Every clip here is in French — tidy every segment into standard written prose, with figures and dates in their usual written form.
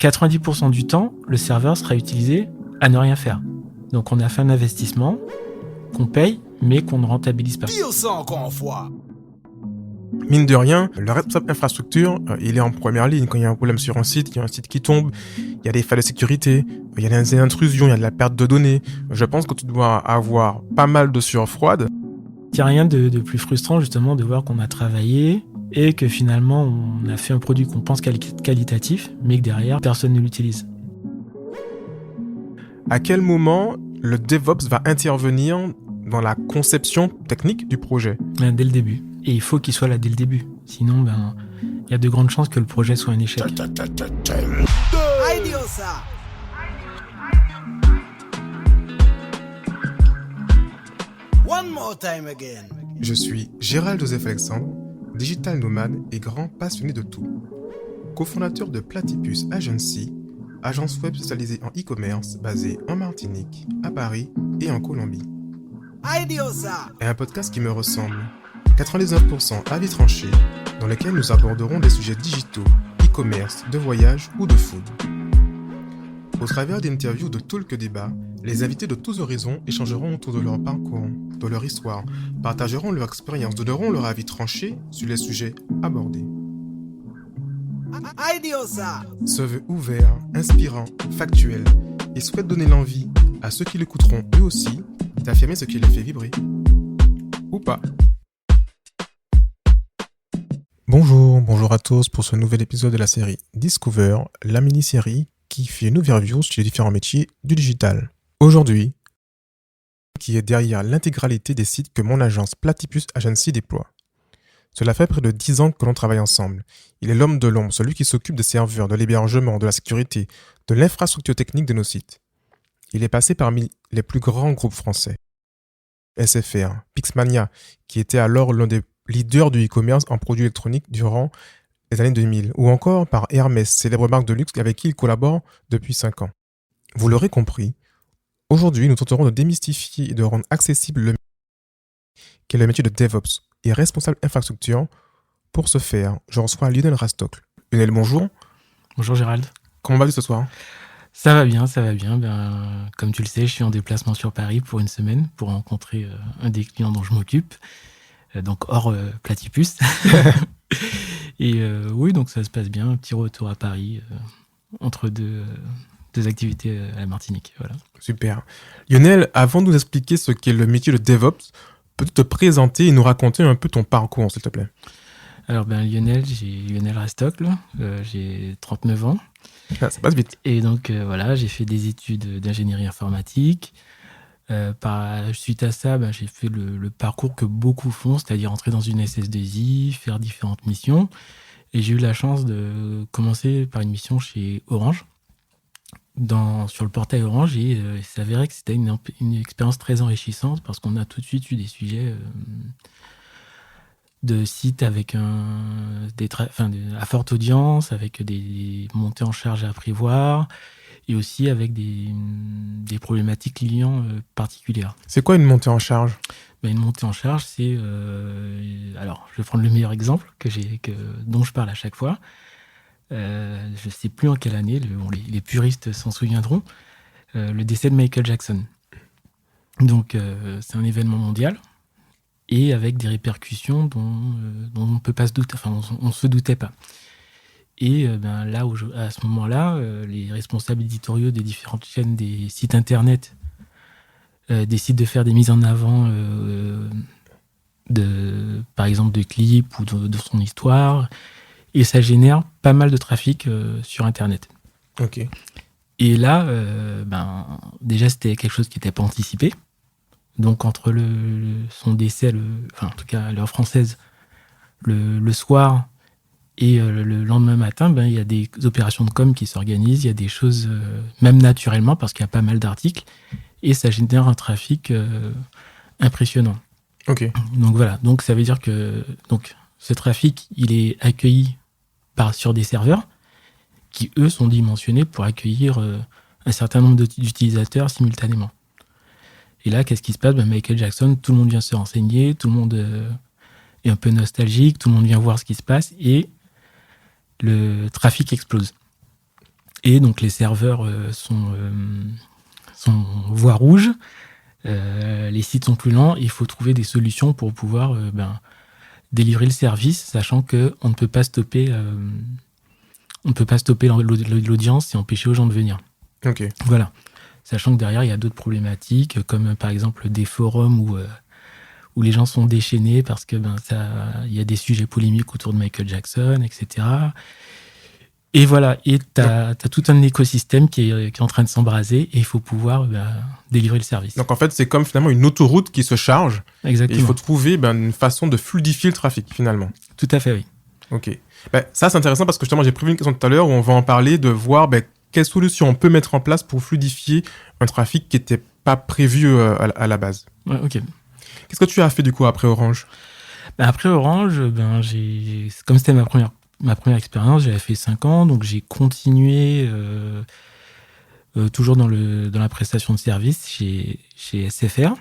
90% du temps, le serveur sera utilisé à ne rien faire. Donc on a fait un investissement qu'on paye, mais qu'on ne rentabilise pas. Dire ça encore une fois. Mine de rien, le responsable infrastructure, il est en première ligne. Quand il y a un problème sur un site, il y a un site qui tombe, il y a des failles de sécurité, il y a des intrusions, il y a de la perte de données. Je pense que tu dois avoir pas mal de sueur froide. Il n'y a rien de plus frustrant justement de voir qu'on a travaillé et que finalement on a fait un produit qu'on pense qualitatif, mais que derrière personne ne l'utilise. À quel moment le DevOps va intervenir dans la conception technique du projet? Dès le début. Et il faut qu'il soit là dès le début. Sinon, il y a de grandes chances que le projet soit un échec. Ay, Dios ça. One more time again. Je suis Gérald Joseph Alexandre, digital nomade et grand passionné de tout. Cofondateur de Platypus Agency, agence web spécialisée en e-commerce basée en Martinique, à Paris et en Colombie. Ay, Dios ça. Et un podcast qui me ressemble. 99% avis tranchés, dans lequel nous aborderons des sujets digitaux, e-commerce, de voyage ou de food. Au travers d'interviews de Talk Débat, les invités de tous horizons échangeront autour de leur parcours, de leur histoire, partageront leur expérience, donneront leur avis tranché sur les sujets abordés. Ay, Dios ça. Se veut ouvert, inspirant, factuel et souhaite donner l'envie à ceux qui l'écouteront eux aussi d'affirmer ce qui les fait vibrer. Ou pas. Bonjour à tous pour ce nouvel épisode de la série Discover, la mini-série qui fait une overview sur les différents métiers du digital. Aujourd'hui, qui est derrière l'intégralité des sites que mon agence Platypus Agency déploie. Cela fait près de 10 ans que l'on travaille ensemble. Il est l'homme de l'ombre, celui qui s'occupe des serveurs, de l'hébergement, de la sécurité, de l'infrastructure technique de nos sites. Il est passé parmi les plus grands groupes français. SFR, Pixmania, qui était alors l'un des leader du e-commerce en produits électroniques durant les années 2000, ou encore par Hermès, célèbre marque de luxe avec qui il collabore depuis 5 ans. Vous l'aurez compris, aujourd'hui nous tenterons de démystifier et de rendre accessible le métier qui est le métier de DevOps et responsable infrastructure. Pour ce faire, je reçois Lionel Rastocle. Lionel, bonjour. Bonjour Gérald. Comment vas-tu ce soir? Ça va bien. Comme tu le sais, je suis en déplacement sur Paris pour une semaine pour rencontrer un des clients dont je m'occupe. Donc hors Platypus. Et oui, donc ça se passe bien. Un petit retour à Paris entre deux activités à la Martinique. Voilà. Super. Lionel, avant de nous expliquer ce qu'est le métier de DevOps, peux-tu te présenter et nous raconter un peu ton parcours, s'il te plaît? Alors Lionel, j'ai Lionel Rastocle, j'ai 39 ans. Ah, ça passe vite. Et donc voilà, j'ai fait des études d'ingénierie informatique. Suite à ça, j'ai fait le parcours que beaucoup font, c'est-à-dire entrer dans une SS2I, faire différentes missions. Et j'ai eu la chance de commencer par une mission chez Orange, sur le portail Orange. Et il s'avérait que c'était une expérience très enrichissante parce qu'on a tout de suite eu des sujets de sites avec à forte audience, avec des montées en charge à prévoir, et aussi avec des problématiques clients particulières. C'est quoi une montée en charge? Une montée en charge, c'est... alors, je vais prendre le meilleur exemple dont je parle à chaque fois. Je ne sais plus en quelle année, les puristes s'en souviendront, le décès de Michael Jackson. Donc, c'est un événement mondial, et avec des répercussions dont on ne peut pas se douter, on ne se doutait pas. Et là, à ce moment-là, les responsables éditoriaux des différentes chaînes des sites internet décident de faire des mises en avant, par exemple, de clips ou de son histoire, et ça génère pas mal de trafic sur Internet. Ok. Et là, déjà, c'était quelque chose qui n'était pas anticipé. Donc, entre son décès, en tout cas à l'heure française, le soir, et le lendemain matin, il y a des opérations de com qui s'organisent, il y a des choses, même naturellement, parce qu'il y a pas mal d'articles, et ça génère un trafic impressionnant. Ok. Donc voilà, donc ça veut dire que ce trafic, il est accueilli sur des serveurs qui, eux, sont dimensionnés pour accueillir un certain nombre d'utilisateurs simultanément. Et là, qu'est-ce qui se passe? Michael Jackson, tout le monde vient se renseigner, tout le monde est un peu nostalgique, tout le monde vient voir ce qui se passe, et le trafic explose. Et donc les serveurs sont voie rouge, les sites sont plus lents, il faut trouver des solutions pour pouvoir délivrer le service, sachant qu'on ne peut pas stopper l'audience et empêcher aux gens de venir. Ok. Voilà. Sachant que derrière, il y a d'autres problématiques, comme par exemple des forums où les gens sont déchaînés parce que il y a des sujets polémiques autour de Michael Jackson, etc. Et voilà, et tu as tout un écosystème qui est en train de s'embraser et il faut pouvoir délivrer le service. Donc en fait, c'est comme finalement une autoroute qui se charge. Exactement. Et il faut trouver une façon de fluidifier le trafic finalement. Tout à fait, oui. Ok. Ça, c'est intéressant parce que justement, j'ai prévu une question tout à l'heure où on va en parler, de voir quelles solutions on peut mettre en place pour fluidifier un trafic qui n'était pas prévu à la base. Ouais, ok. Qu'est-ce que tu as fait du coup après Orange ? Après Orange, comme c'était ma première expérience, j'avais fait 5 ans, donc j'ai continué toujours dans la prestation de service chez SFR.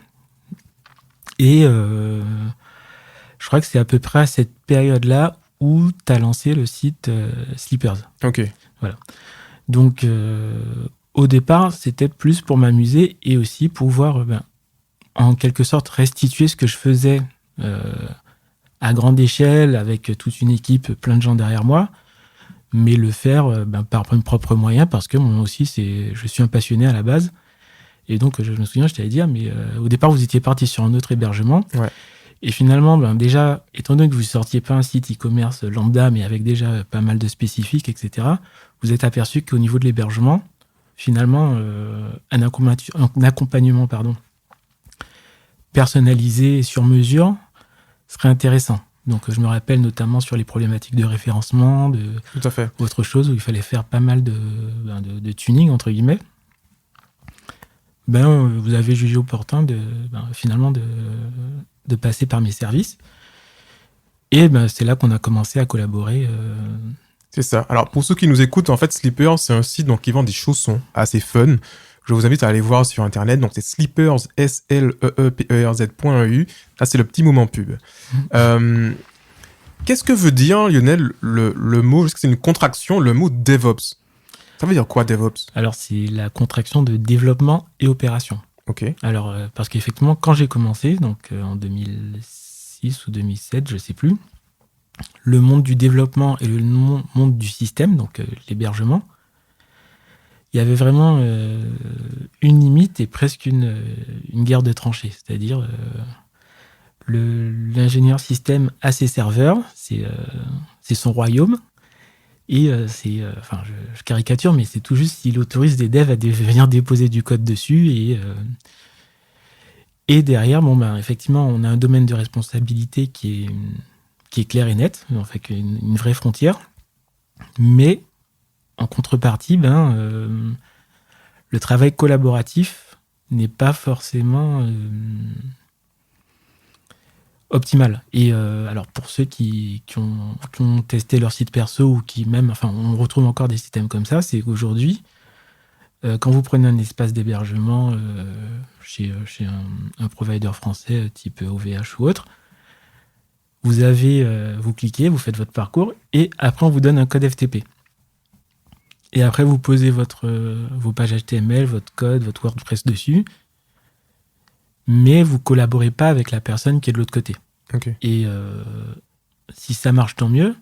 Et je crois que c'est à peu près à cette période-là où tu as lancé le site Sleepers. Ok. Voilà. Donc, au départ, c'était plus pour m'amuser et aussi pouvoir, en quelque sorte, restituer ce que je faisais à grande échelle, avec toute une équipe, plein de gens derrière moi, mais le faire par mes propres moyens, parce que moi aussi, je suis un passionné à la base. Et donc, je me souviens, je t'avais dit, mais au départ, vous étiez parti sur un autre hébergement. Ouais. Et finalement, déjà, étant donné que vous ne sortiez pas un site e-commerce lambda, mais avec déjà pas mal de spécifiques, etc., vous êtes aperçu qu'au niveau de l'hébergement, finalement, un accompagnement personnalisé sur mesure serait intéressant. Donc, je me rappelle notamment sur les problématiques de référencement, Tout à fait. autre chose où il fallait faire pas mal de tuning, entre guillemets. Vous avez jugé opportun finalement de passer par mes services. Et c'est là qu'on a commencé à collaborer. C'est ça. Alors, pour ceux qui nous écoutent, en fait, Sleepers, c'est un site qui vend des chaussons assez fun. Je vous invite à aller voir sur Internet. Donc, c'est sleepers, sleeperz.eu. Là, c'est le petit moment pub. Qu'est-ce que veut dire, Lionel, le mot, est-ce que c'est une contraction, le mot DevOps ? Ça veut dire quoi, DevOps ? Alors, c'est la contraction de développement et opération. Ok. Alors, parce qu'effectivement, quand j'ai commencé, donc en 2006 ou 2007, je ne sais plus, le monde du développement et le monde du système, donc l'hébergement, il y avait vraiment une limite et presque une guerre de tranchées. C'est-à-dire, l'ingénieur système a ses serveurs, c'est son royaume, et je caricature, mais c'est tout juste s'il autorise des devs à venir déposer du code dessus, et derrière, effectivement, on a un domaine de responsabilité qui est clair et net, en fait, une vraie frontière, mais en contrepartie, le travail collaboratif n'est pas forcément optimal. Et alors, pour ceux qui ont testé leur site perso ou qui même, on retrouve encore des systèmes comme ça, c'est qu'aujourd'hui, quand vous prenez un espace d'hébergement chez un provider français type OVH ou autre, vous cliquez, vous faites votre parcours et après on vous donne un code FTP. Et après vous posez vos pages HTML, votre code, votre WordPress dessus, mais vous collaborez pas avec la personne qui est de l'autre côté. Okay. Et si ça marche, tant mieux.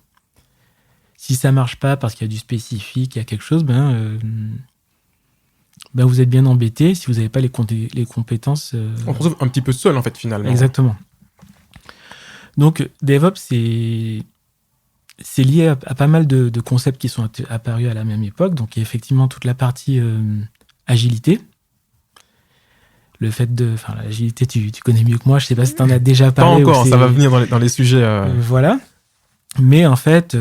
Si ça marche pas parce qu'il y a du spécifique, il y a quelque chose, vous êtes bien embêté si vous n'avez pas les compétences. On se retrouve un petit peu seul en fait finalement. Exactement. Donc DevOps, c'est lié à pas mal de concepts qui sont apparus à la même époque. Donc il y a effectivement toute la partie agilité. Le fait l'agilité, tu connais mieux que moi. Je ne sais pas si tu en as déjà parlé. Pas encore, ça va venir dans les sujets. Voilà. Mais en fait,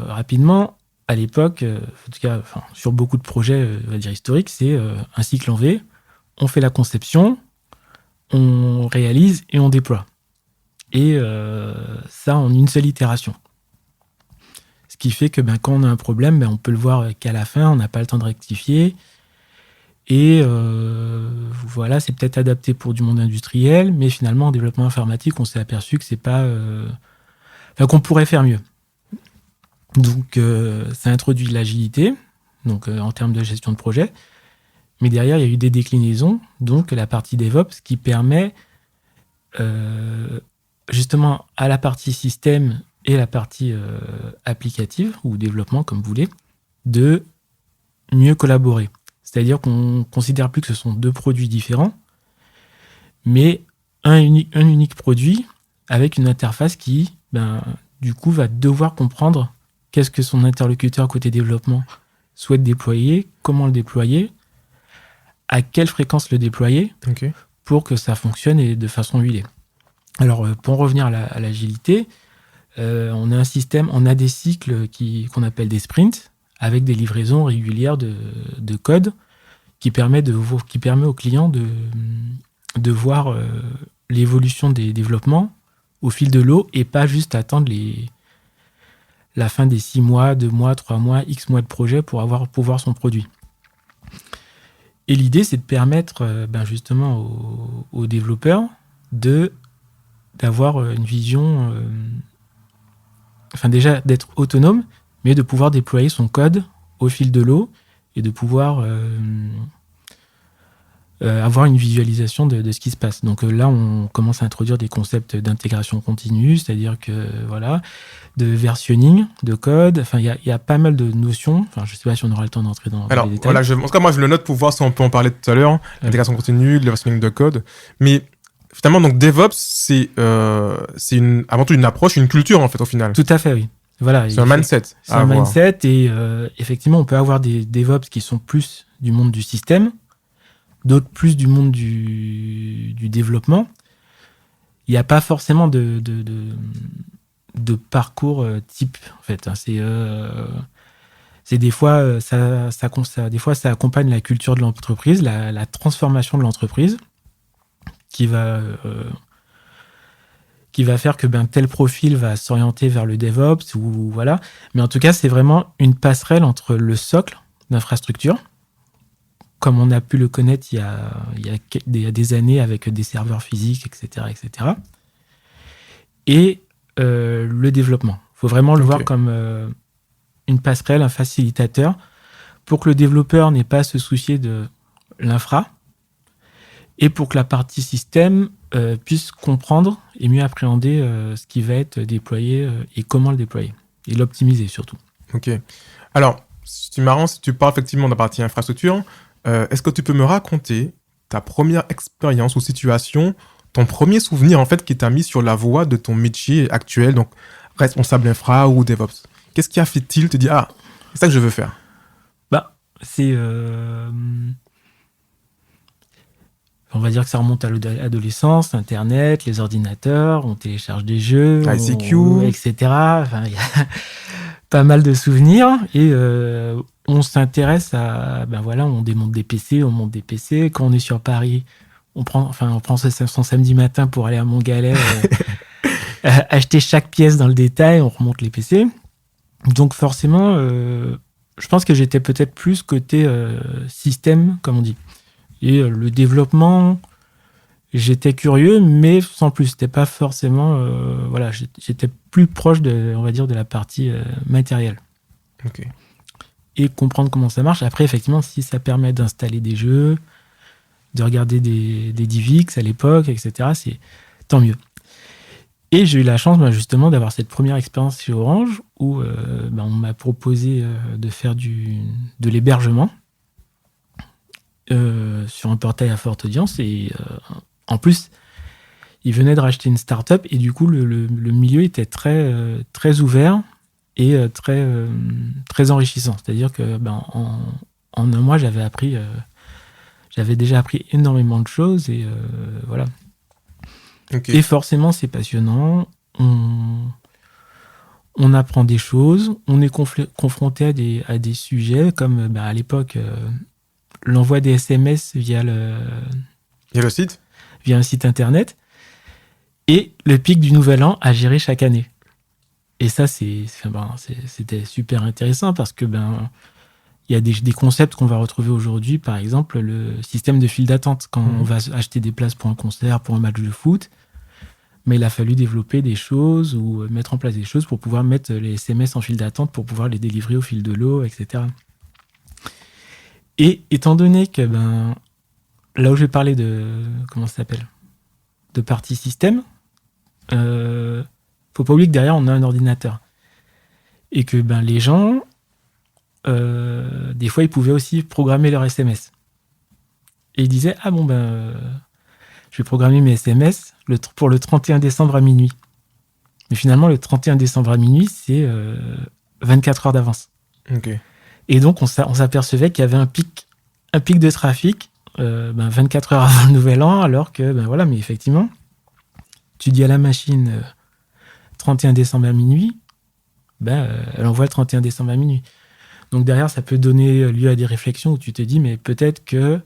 rapidement, à l'époque, en tout cas, sur beaucoup de projets, on va dire historiques, c'est un cycle en V. On fait la conception, on réalise et on déploie. Et ça en une seule itération. Ce qui fait que quand on a un problème, on peut le voir qu'à la fin, on n'a pas le temps de rectifier. Et voilà, c'est peut-être adapté pour du monde industriel, mais finalement, en développement informatique, on s'est aperçu que c'est pas... qu'on pourrait faire mieux. Donc, ça introduit l'agilité, donc en termes de gestion de projet. Mais derrière, il y a eu des déclinaisons, donc la partie DevOps qui permet justement à la partie système et la partie applicative ou développement, comme vous voulez, de mieux collaborer. C'est-à-dire qu'on ne considère plus que ce sont deux produits différents, mais un unique produit avec une interface qui, du coup, va devoir comprendre qu'est-ce que son interlocuteur côté développement souhaite déployer, comment le déployer, à quelle fréquence le déployer, Ok. pour que ça fonctionne et de façon huilée. Alors, pour revenir à l'agilité, on a un système, on a des cycles qu'on appelle des sprints, avec des livraisons régulières de code qui permet au client de voir l'évolution des développements au fil de l'eau et pas juste attendre la fin des 6 mois, 2 mois, 3 mois, X mois de projet pour voir son produit. Et l'idée, c'est de permettre justement aux développeurs d'avoir une vision, déjà d'être autonome, mais de pouvoir déployer son code au fil de l'eau et de pouvoir avoir une visualisation de ce qui se passe. Donc là, on commence à introduire des concepts d'intégration continue, c'est-à-dire que de versionning de code. Enfin, il y a pas mal de notions. Enfin, je ne sais pas si on aura le temps d'entrer dans les détails. Voilà, en tout cas, moi, je le note pour voir si on peut en parler tout à l'heure. L'intégration continue, le versionning de code. Mais finalement, donc DevOps, c'est avant tout une approche, une culture en fait au final. Tout à fait, oui. Voilà, c'est un mindset. C'est un mindset et effectivement, on peut avoir des DevOps qui sont plus du monde du système, d'autres plus du monde du développement. Il n'y a pas forcément de parcours type, en fait. C'est des fois, des fois, ça accompagne la culture de l'entreprise, la transformation de l'entreprise, qui va faire que tel profil va s'orienter vers le DevOps ou voilà. Mais en tout cas, c'est vraiment une passerelle entre le socle d'infrastructure, comme on a pu le connaître il y a des années avec des serveurs physiques, etc., et le développement. Il faut vraiment le voir comme une passerelle, un facilitateur, pour que le développeur n'ait pas à se soucier de l'infra, et pour que la partie système puisse comprendre et mieux appréhender ce qui va être déployé et comment le déployer. Et l'optimiser surtout. Ok. Alors, c'est marrant si tu parles effectivement de la partie infrastructure. Est-ce que tu peux me raconter ta première expérience ou situation, ton premier souvenir en fait qui t'a mis sur la voie de ton métier actuel, donc responsable infra ou DevOps? Qu'est-ce qui a fait-il te dire ah, c'est ça que je veux faire? C'est on va dire que ça remonte à l'adolescence, Internet, les ordinateurs, on télécharge des jeux, ICQ, etc. Enfin, il y a pas mal de souvenirs et on s'intéresse à, on démonte des PC, on monte des PC. Quand on est sur Paris, on prend son samedi matin pour aller à Montgalais, acheter chaque pièce dans le détail, on remonte les PC. Donc forcément, je pense que j'étais peut-être plus côté système, comme on dit. Et le développement, j'étais curieux, mais sans plus. C'était pas forcément... j'étais plus proche de la partie matérielle. Ok. Et comprendre comment ça marche. Après, effectivement, si ça permet d'installer des jeux, de regarder des DivX à l'époque, etc., c'est tant mieux. Et j'ai eu la chance, justement, d'avoir cette première expérience chez Orange où on m'a proposé de faire de l'hébergement sur un portail à forte audience. Et en plus, ils venaient de racheter une start-up et du coup, le milieu était très, très ouvert et très enrichissant. C'est-à-dire que en un mois, j'avais déjà appris énormément de choses et voilà. Okay. Et forcément, c'est passionnant. On apprend des choses. On est confronté à des sujets comme à l'époque l'envoi des SMS via le site, via un site internet, et le pic du Nouvel An à gérer chaque année. Et ça, c'était super intéressant parce que il y a des concepts qu'on va retrouver aujourd'hui, par exemple le système de file d'attente quand on va acheter des places pour un concert, pour un match de foot. Mais il a fallu développer des choses ou mettre en place des choses pour pouvoir mettre les SMS en file d'attente pour pouvoir les délivrer au fil de l'eau, etc. Et étant donné que là où je vais parler de comment ça s'appelle, de partie système, faut pas oublier que derrière on a un ordinateur et que les gens des fois ils pouvaient aussi programmer leurs SMS et ils disaient je vais programmer mes SMS pour le 31 décembre à minuit. Mais finalement, le 31 décembre à minuit, c'est 24 heures d'avance. Ok. Et donc, on s'apercevait qu'il y avait un pic de trafic 24 heures avant le nouvel an, alors que, mais effectivement, tu dis à la machine 31 décembre à minuit, elle envoie le 31 décembre à minuit. Donc derrière, ça peut donner lieu à des réflexions où tu te dis, mais peut-être que...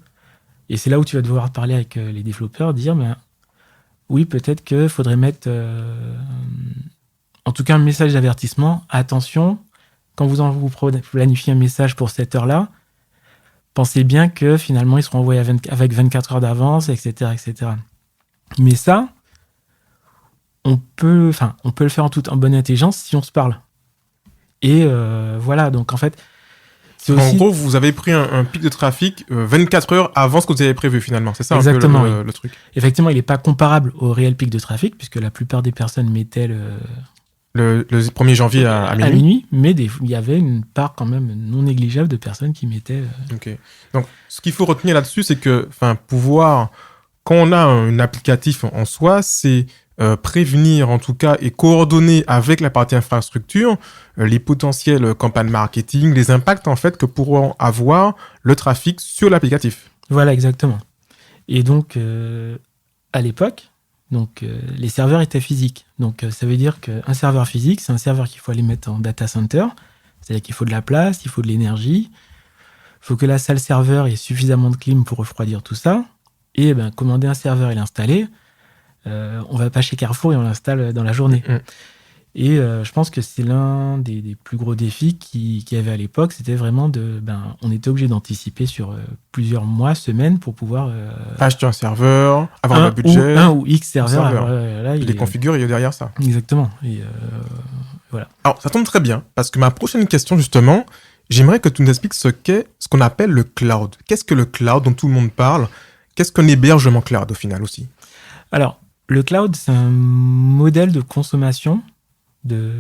Et c'est là où tu vas devoir parler avec les développeurs, dire, oui, peut-être qu'il faudrait mettre, en tout cas, un message d'avertissement. Attention, quand vous planifiez un message pour cette heure-là, pensez bien que finalement, ils seront envoyés avec 24 heures d'avance, etc., etc. Mais ça, on peut le faire en bonne intelligence si on se parle. Et voilà, donc en fait... En gros, vous avez pris un pic de trafic 24 heures avant ce que vous avez prévu finalement. C'est ça exactement, un peu le truc. Effectivement, il n'est pas comparable au réel pic de trafic, puisque la plupart des personnes mettaient le 1er janvier à minuit. À minuit, mais il y avait une part quand même non négligeable de personnes qui mettaient... Ok. Donc, ce qu'il faut retenir là-dessus, c'est que pouvoir, quand on a un applicatif en soi, c'est prévenir en tout cas et coordonner avec la partie infrastructure les potentielles campagnes marketing, les impacts en fait que pourront avoir le trafic sur l'applicatif. Voilà, exactement. Et donc, à l'époque, les serveurs étaient physiques. Donc, ça veut dire qu'un serveur physique, c'est un serveur qu'il faut aller mettre en data center. C'est-à-dire qu'il faut de la place, il faut de l'énergie. Il faut que la salle serveur ait suffisamment de clim pour refroidir tout ça. Et commander un serveur et l'installer, on va pas chez Carrefour et on l'installe dans la journée. Et je pense que c'est l'un des plus gros défis qu'il y avait à l'époque. C'était vraiment on était obligé d'anticiper sur plusieurs mois, semaines pour pouvoir... acheter un serveur, avoir le budget. Un ou X serveurs. Les configurer derrière ça. Exactement. Et voilà. Alors, ça tombe très bien, parce que ma prochaine question, justement, j'aimerais que tu nous expliques ce qu'on appelle le cloud. Qu'est-ce que le cloud dont tout le monde parle ? Qu'est-ce qu'un hébergement cloud au final aussi ? Alors, le cloud, c'est un modèle de consommation de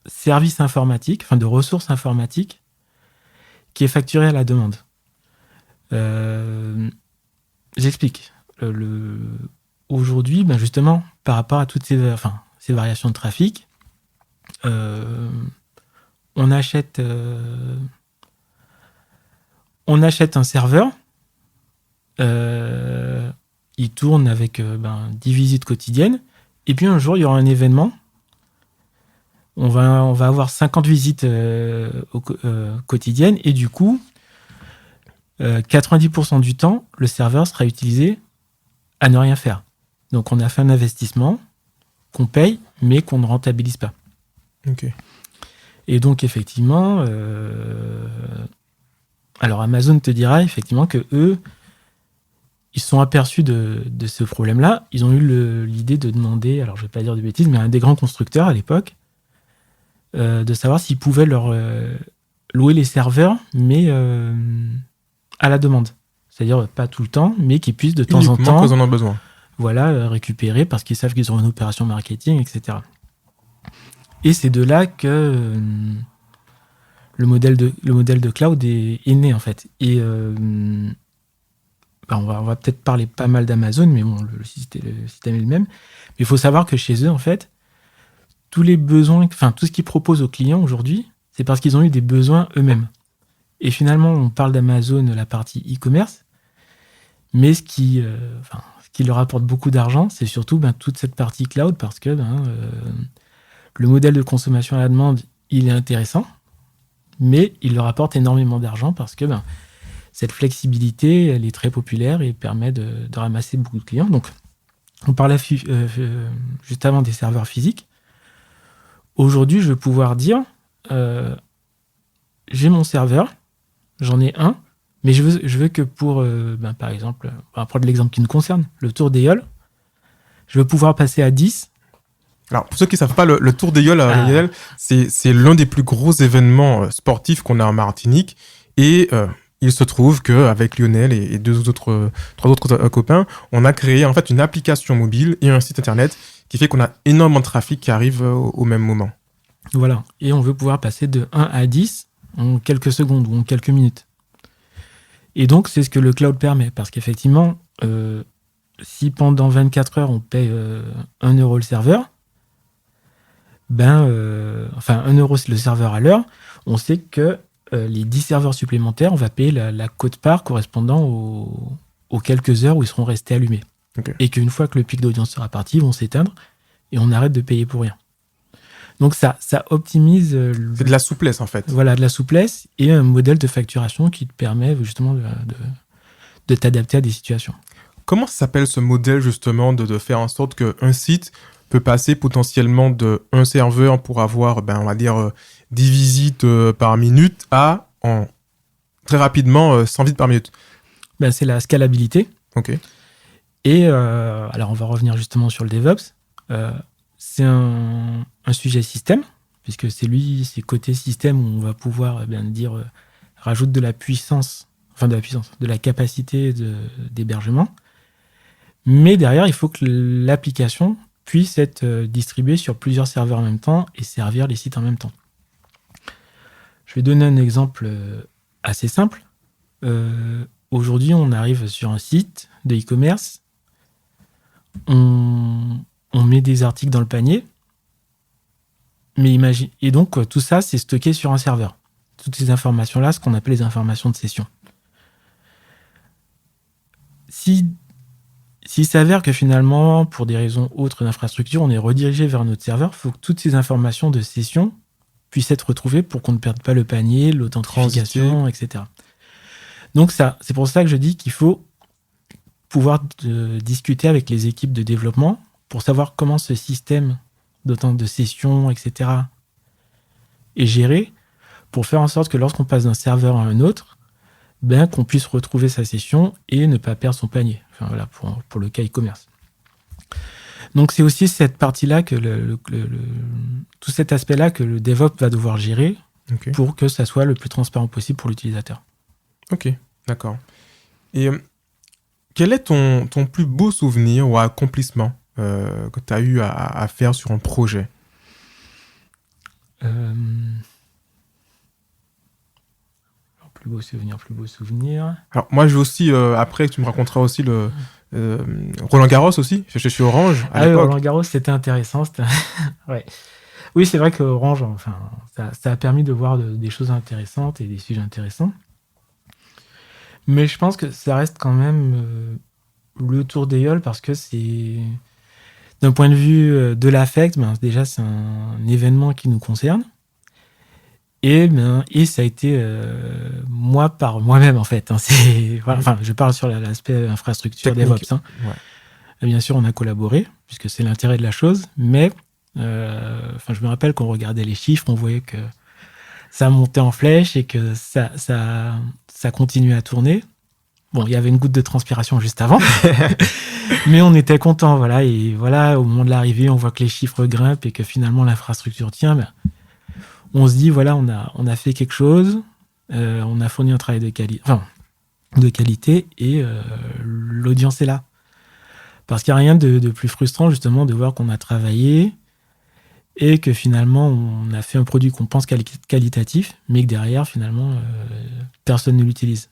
services informatiques, de ressources informatiques, qui est facturé à la demande. J'explique. Aujourd'hui, justement, par rapport à toutes ces variations de trafic, on achète un serveur. Il tourne avec 10 visites quotidiennes. Et puis un jour, il y aura un événement. On va avoir 50 visites quotidiennes. Et du coup, 90% du temps, le serveur sera utilisé à ne rien faire. Donc, on a fait un investissement qu'on paye, mais qu'on ne rentabilise pas. Ok. Et donc, effectivement, alors Amazon te dira effectivement que eux, ils sont aperçus de ce problème-là. Ils ont eu l'idée de demander, alors je ne vais pas dire de bêtises, mais à un des grands constructeurs à l'époque, de savoir s'ils pouvaient leur louer les serveurs, mais à la demande. C'est-à-dire pas tout le temps, mais qu'ils puissent de temps en temps quand ils en ont besoin. Voilà, récupérer parce qu'ils savent qu'ils ont une opération marketing, etc. Et c'est de là que le modèle de cloud est né, en fait. Et on va peut-être parler pas mal d'Amazon, mais bon, le système est le même. Mais il faut savoir que chez eux, en fait, tous les besoins, tout ce qu'ils proposent aux clients aujourd'hui, c'est parce qu'ils ont eu des besoins eux-mêmes. Et finalement, on parle d'Amazon, la partie e-commerce, mais ce qui leur apporte beaucoup d'argent, c'est surtout toute cette partie cloud, parce que le modèle de consommation à la demande, il est intéressant, mais il leur apporte énormément d'argent parce que cette flexibilité, elle est très populaire et permet de ramasser beaucoup de clients. Donc, on parlait juste avant des serveurs physiques. Aujourd'hui, je vais pouvoir dire, j'ai mon serveur, j'en ai un, mais je veux que pour, par exemple, on va prendre l'exemple qui nous concerne, le Tour d'Aïol, je veux pouvoir passer à 10. Alors, pour ceux qui ne savent pas, le Tour d'Aïol, c'est l'un des plus gros événements sportifs qu'on a en Martinique. Et il se trouve qu'avec Lionel et trois autres copains, on a créé en fait une application mobile et un site internet qui fait qu'on a énormément de trafic qui arrive au même moment. Voilà. Et on veut pouvoir passer de 1 à 10 en quelques secondes ou en quelques minutes. Et donc, c'est ce que le cloud permet. Parce qu'effectivement, si pendant 24 heures, on paye 1 euro le serveur, 1 euro le serveur à l'heure, on sait que les 10 serveurs supplémentaires, on va payer la quote-part correspondant aux quelques heures où ils seront restés allumés. Okay. Et qu'une fois que le pic d'audience sera parti, ils vont s'éteindre et on arrête de payer pour rien. Donc ça optimise... c'est de la souplesse en fait. Voilà, de la souplesse et un modèle de facturation qui te permet justement de t'adapter à des situations. Comment ça s'appelle ce modèle justement de faire en sorte qu'un site peut passer potentiellement de un serveur pour avoir, on va dire, 10 visites par minute à très rapidement 100 visites par minute? C'est la scalabilité. Ok. Et alors on va revenir justement sur le DevOps. C'est un sujet système, puisque c'est côté système où on va pouvoir dire rajoute de la capacité d'hébergement. Mais derrière, il faut que l'application puisse être distribuée sur plusieurs serveurs en même temps et servir les sites en même temps. Je vais donner un exemple assez simple. Aujourd'hui, on arrive sur un site de e-commerce. On met des articles dans le panier, et donc tout ça, c'est stocké sur un serveur. Toutes ces informations-là, ce qu'on appelle les informations de session. S'il s'avère que finalement, pour des raisons autres d'infrastructure, on est redirigé vers notre serveur, il faut que toutes ces informations de session puissent être retrouvées pour qu'on ne perde pas le panier, l'authentification, etc. Donc c'est pour ça que je dis qu'il faut pouvoir discuter avec les équipes de développement pour savoir comment ce système de session, etc. est géré, pour faire en sorte que lorsqu'on passe d'un serveur à un autre, qu'on puisse retrouver sa session et ne pas perdre son panier. Enfin, voilà, pour le cas e-commerce. Donc c'est aussi cette partie-là, tout cet aspect-là que le DevOps va devoir gérer pour que ça soit le plus transparent possible pour l'utilisateur. Ok, d'accord. Et quel est ton plus beau souvenir ou accomplissement que tu as eu à faire sur un projet? Plus beau souvenir. Alors moi, je vais aussi, après, tu me raconteras aussi le Roland Garros aussi. Je suis Orange à l'époque. Roland Garros, c'était intéressant. Ouais. Oui, c'est vrai que Orange, ça a permis de voir des choses intéressantes et des sujets intéressants. Mais je pense que ça reste quand même le Tour d'Aïol parce que c'est, d'un point de vue de l'affect, déjà c'est un événement qui nous concerne. Et ça a été moi par moi-même en fait. Je parle sur l'aspect infrastructure DevOps. Bien sûr, on a collaboré puisque c'est l'intérêt de la chose, mais je me rappelle qu'on regardait les chiffres, on voyait que ça montait en flèche et que ça continuait à tourner. Bon, il y avait une goutte de transpiration juste avant, mais on était contents, voilà. Et voilà, au moment de l'arrivée, on voit que les chiffres grimpent et que finalement l'infrastructure tient. On se dit, voilà, on a fait quelque chose, on a fourni un travail de qualité et l'audience est là. Parce qu'il n'y a rien de plus frustrant, justement, de voir qu'on a travaillé et que finalement, on a fait un produit qu'on pense qualitatif, mais que derrière, finalement, personne ne l'utilise.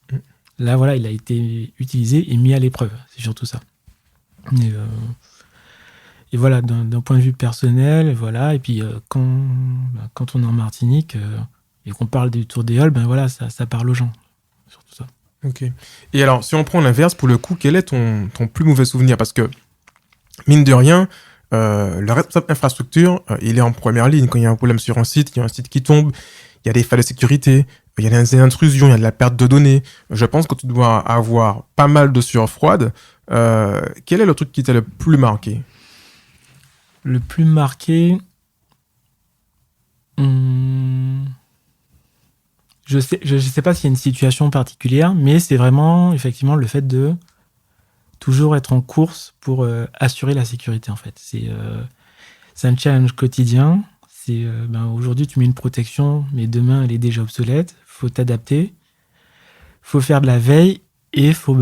Là, voilà, il a été utilisé et mis à l'épreuve. C'est surtout ça. Et voilà, d'un point de vue personnel, voilà. Et puis, quand on est en Martinique et qu'on parle du Tour d'Aïol, ça parle aux gens. Surtout ça. Ok. Et alors, si on prend l'inverse, pour le coup, quel est ton plus mauvais souvenir? Parce que, mine de rien, le responsable infrastructure, il est en première ligne. Quand il y a un problème sur un site, il y a un site qui tombe, il y a des failles de sécurité, il y a des intrusions, il y a de la perte de données. Je pense que tu dois avoir pas mal de sueur froide. Quel est le truc qui t'a le plus marqué? Le plus marqué... Je sais pas s'il y a une situation particulière, mais c'est vraiment, effectivement, le fait de toujours être en course pour assurer la sécurité, en fait. C'est un challenge quotidien. Aujourd'hui, tu mets une protection, mais demain, elle est déjà obsolète. Il faut t'adapter. faut faire de la veille et faut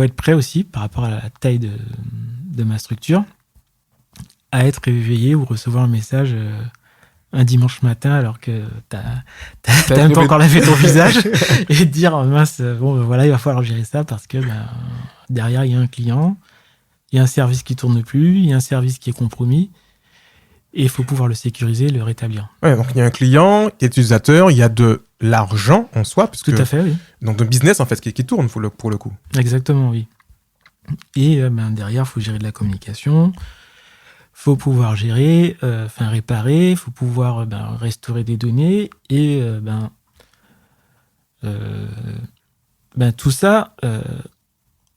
être prêt aussi par rapport à la taille de ma structure à être réveillé ou recevoir un message un dimanche matin alors que t'as même pas encore lavé ton visage et te dire mince, voilà, il va falloir gérer ça parce que derrière il y a un client, il y a un service qui tourne plus, il y a un service qui est compromis et il faut pouvoir le sécuriser, le rétablir. Ouais, donc il y a un client, il y a l'utilisateur, il y a de l'argent en soi. Parce Tout à fait, oui. Donc de business en fait qui tourne pour le coup. Exactement, oui. Et derrière, il faut gérer de la communication. Faut pouvoir gérer, réparer, faut pouvoir restaurer des données et tout ça,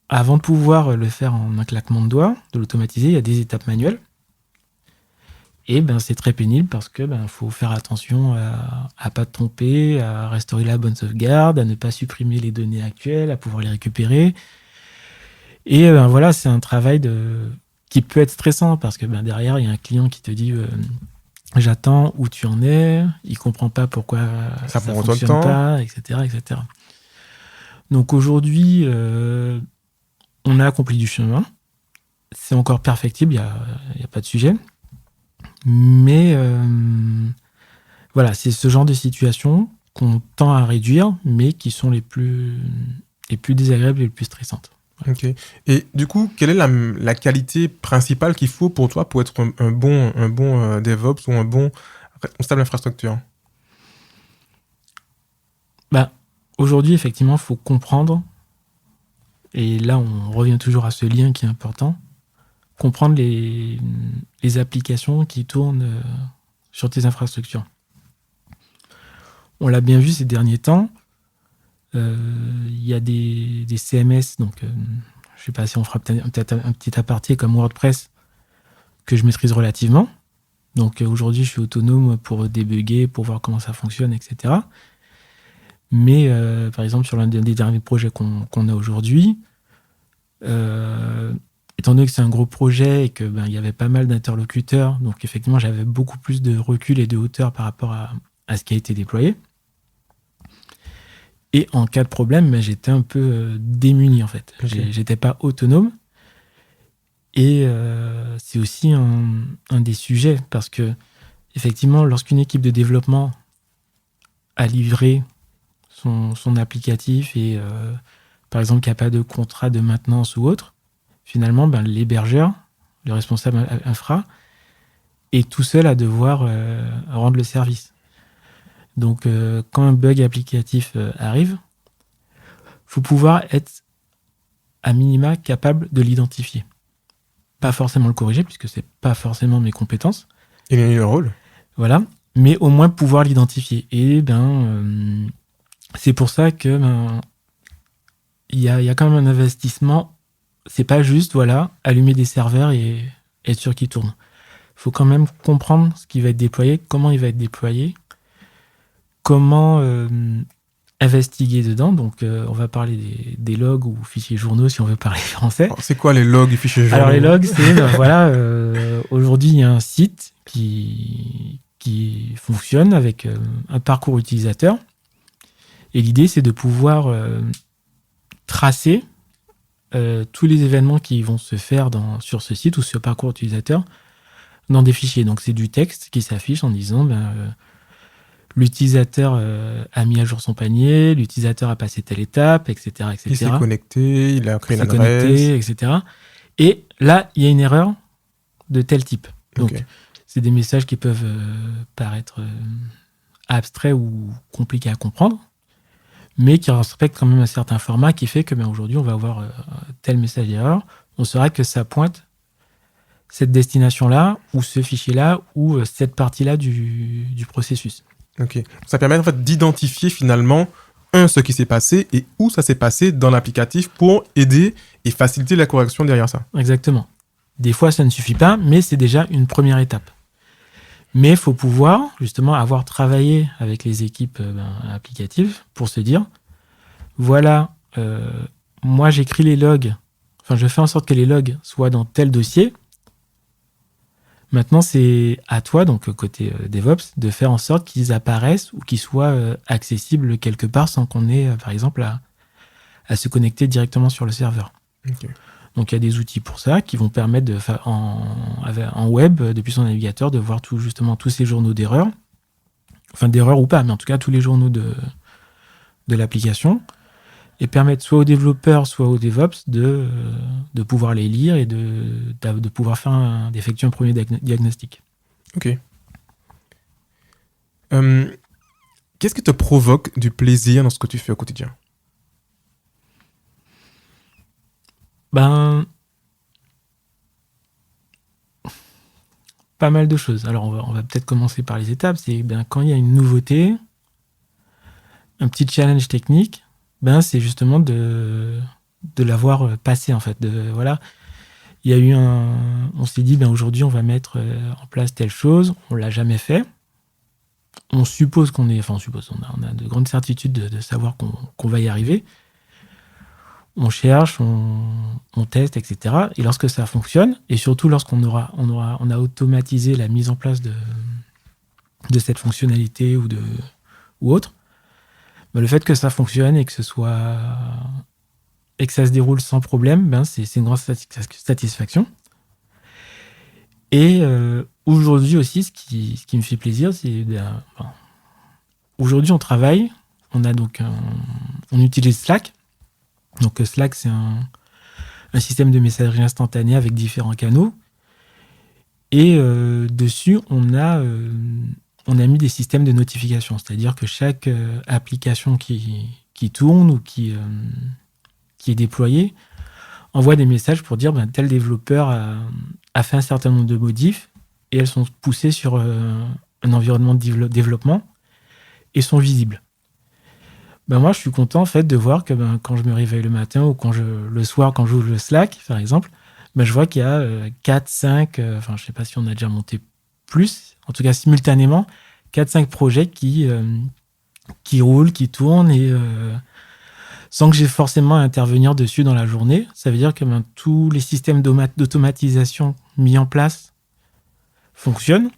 avant de pouvoir le faire en un claquement de doigts, de l'automatiser, il y a des étapes manuelles. Et c'est très pénible parce que faut faire attention à pas tromper, à restaurer la bonne sauvegarde, à ne pas supprimer les données actuelles, à pouvoir les récupérer. Et voilà, c'est un travail qui peut être stressant parce que derrière, il y a un client qui te dit j'attends où tu en es, il comprend pas pourquoi ça fonctionne pas, etc., etc. Donc aujourd'hui, on a accompli du chemin. C'est encore perfectible, il y a pas de sujet. Mais voilà, c'est ce genre de situation qu'on tend à réduire, mais qui sont les plus désagréables et les plus stressantes. Ok. Et du coup, quelle est la qualité principale qu'il faut pour toi pour être un bon DevOps ou un bon responsable d'infrastructure? Aujourd'hui, effectivement, il faut comprendre, et là, on revient toujours à ce lien qui est important, comprendre les applications qui tournent sur tes infrastructures. On l'a bien vu ces derniers temps. Il y a des CMS, donc je ne sais pas si on fera peut-être un petit aparté comme WordPress que je maîtrise relativement. Donc aujourd'hui, je suis autonome pour débugger, pour voir comment ça fonctionne, etc. Mais par exemple, sur l'un des derniers projets qu'on a aujourd'hui, étant donné que c'est un gros projet et que il y avait pas mal d'interlocuteurs, donc effectivement, j'avais beaucoup plus de recul et de hauteur par rapport à ce qui a été déployé. Et en cas de problème, j'étais un peu démuni, en fait. Okay. J'étais pas autonome. Et c'est aussi un des sujets, parce que, effectivement, lorsqu'une équipe de développement a livré son applicatif et, par exemple, qu'il n'y a pas de contrat de maintenance ou autre, finalement, l'hébergeur, le responsable infra, est tout seul à devoir rendre le service. Donc, quand un bug applicatif arrive, il faut pouvoir être à minima capable de l'identifier. Pas forcément le corriger, puisque ce n'est pas forcément mes compétences. Il a eu le rôle. Voilà, mais au moins pouvoir l'identifier. Et c'est pour ça que il y a quand même un investissement. C'est pas juste, allumer des serveurs et être sûr qu'ils tournent. Il faut quand même comprendre ce qui va être déployé, comment il va être déployé, comment investiguer dedans. Donc, on va parler des logs ou fichiers journaux si on veut parler français. Alors, c'est quoi les logs et fichiers journaux? Alors, les logs, c'est, aujourd'hui, il y a un site qui fonctionne avec un parcours utilisateur. Et l'idée, c'est de pouvoir tracer tous les événements qui vont se faire sur ce site ou sur parcours utilisateur dans des fichiers. Donc, c'est du texte qui s'affiche en disant l'utilisateur a mis à jour son panier, l'utilisateur a passé telle étape, etc. etc. Il s'est connecté, il a créé une adresse. etc. Et là, il y a une erreur de tel type. Donc, c'est des messages qui peuvent paraître abstraits ou compliqués à comprendre, mais qui respectent quand même un certain format qui fait que aujourd'hui, on va avoir tel message d'erreur. On saura que ça pointe cette destination-là, ou ce fichier-là, ou cette partie-là du processus. Ok. Ça permet en fait d'identifier finalement ce qui s'est passé et où ça s'est passé dans l'applicatif pour aider et faciliter la correction derrière ça. Exactement. Des fois, ça ne suffit pas, mais c'est déjà une première étape. Mais il faut pouvoir justement avoir travaillé avec les équipes applicatives pour se dire, voilà, moi j'écris les logs, je fais en sorte que les logs soient dans tel dossier. Maintenant, c'est à toi, donc côté DevOps, de faire en sorte qu'ils apparaissent ou qu'ils soient accessibles quelque part sans qu'on ait, par exemple, à se connecter directement sur le serveur. Ok. Donc, il y a des outils pour ça qui vont permettre en web, depuis son navigateur, de voir justement tous ces journaux d'erreurs. Enfin, d'erreurs ou pas, mais en tout cas, tous les journaux de l'application. Et permettre soit aux développeurs, soit aux DevOps de pouvoir les lire et de pouvoir d'effectuer un premier diagnostic. Ok. Qu'est-ce qui te provoque du plaisir dans ce que tu fais au quotidien? Ben, pas mal de choses. Alors, on va peut-être commencer par les étapes. C'est quand il y a une nouveauté, un petit challenge technique, c'est justement de l'avoir passé, en fait. Voilà. Il y a eu on s'est dit, aujourd'hui, on va mettre en place telle chose. On ne l'a jamais fait. On suppose on a de grandes certitudes de savoir qu'on va y arriver. On cherche, on teste, etc. Et lorsque ça fonctionne, et surtout lorsqu'on a automatisé la mise en place de cette fonctionnalité ou autre, le fait que ça fonctionne et que ça se déroule sans problème, c'est une grande satisfaction. Et aujourd'hui aussi, ce qui me fait plaisir, c'est aujourd'hui on travaille, on utilise Slack. Donc Slack, c'est un système de messagerie instantanée avec différents canaux. Et dessus, on a mis des systèmes de notification. C'est-à-dire que chaque application qui tourne ou qui est déployée envoie des messages pour dire tel développeur a fait un certain nombre de modifs et elles sont poussées sur un environnement de développement et sont visibles. Moi, je suis content en fait de voir que quand je me réveille le matin ou le soir, quand j'ouvre le Slack, par exemple, je vois qu'il y a 4, 5, je ne sais pas si on a déjà monté plus, en tout cas simultanément, 4-5 projets qui roulent, qui tournent et sans que j'ai forcément à intervenir dessus dans la journée. Ça veut dire que tous les systèmes d'automatisation mis en place fonctionnent